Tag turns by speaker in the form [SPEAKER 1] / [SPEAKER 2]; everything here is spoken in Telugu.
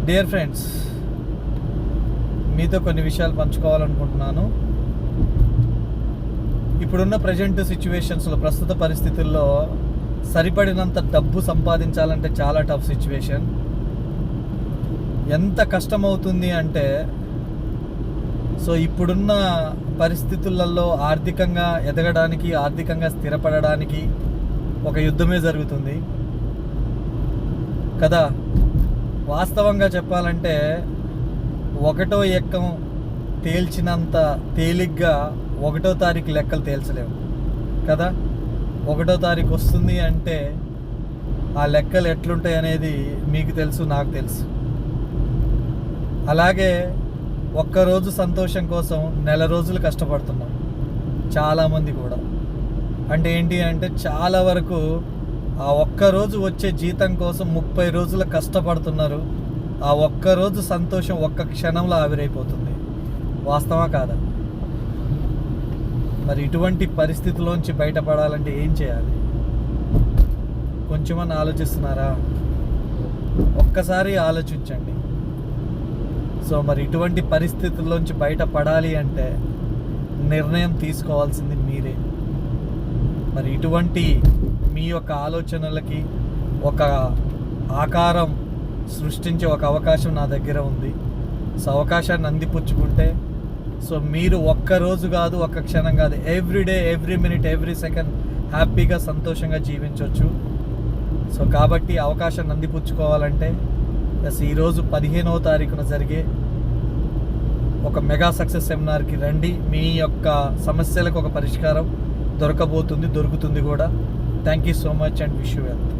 [SPEAKER 1] డియర్ ఫ్రెండ్స్, మీతో కొన్ని విషయాలు పంచుకోవాలనుకుంటున్నాను. ఇప్పుడున్న ప్రజెంట్ సిచ్యువేషన్స్లో, ప్రస్తుత పరిస్థితుల్లో సరిపడినంత డబ్బు సంపాదించాలంటే చాలా టఫ్ సిచ్యువేషన్. ఎంత కష్టమవుతుంది అంటే, సో ఇప్పుడున్న పరిస్థితులలో ఆర్థికంగా ఎదగడానికి, ఆర్థికంగా స్థిరపడడానికి ఒక యుద్ధమే జరుగుతుంది కదా. వాస్తవంగా చెప్పాలంటే ఒకటో ఎక్కం తేల్చినంత తేలిగ్గా 1వ తారీఖు లెక్కలు తేల్చలేము కదా. 1వ తారీఖు వస్తుంది అంటే ఆ లెక్కలు ఎట్లుంటాయి అనేది మీకు తెలుసు, నాకు తెలుసు. అలాగే ఒక్కరోజు సంతోషం కోసం నెల రోజులు కష్టపడుతున్నాం చాలామంది కూడా. అంటే ఏంటి అంటే, చాలా వరకు ఆ ఒక్కరోజు వచ్చే జీతం కోసం 30 రోజులు కష్టపడుతున్నారు. ఆ ఒక్కరోజు సంతోషం ఒక్క క్షణంలో ఆవిరైపోతుంది. వాస్తవా కాదా? మరి ఇటువంటి పరిస్థితిలోంచి బయటపడాలంటే ఏం చేయాలి? కొంచెమన్నా ఆలోచిస్తున్నారా? ఒక్కసారి ఆలోచించండి. సో మరి ఇటువంటి పరిస్థితుల్లోంచి బయటపడాలి అంటే నిర్ణయం తీసుకోవాల్సింది మీరే. మరి ఇటువంటి మీ యొక్క ఆలోచనలకి ఒక ఆకారం సృష్టించే ఒక అవకాశం నా దగ్గర ఉంది. సో అవకాశాన్ని అందిపుచ్చుకుంటే, సో మీరు ఒక్కరోజు కాదు, ఒక్క క్షణం కాదు, everyday, every minute, every second హ్యాపీగా, సంతోషంగా జీవించవచ్చు. సో కాబట్టి అవకాశాన్ని అందిపుచ్చుకోవాలంటే ఈరోజు 15వ తారీఖున జరిగే ఒక మెగా సక్సెస్ సెమినార్కి రండి. మీ యొక్క సమస్యలకు ఒక పరిష్కారం దొరుకుతుంది కూడా. Thank you so much and wish you wealth.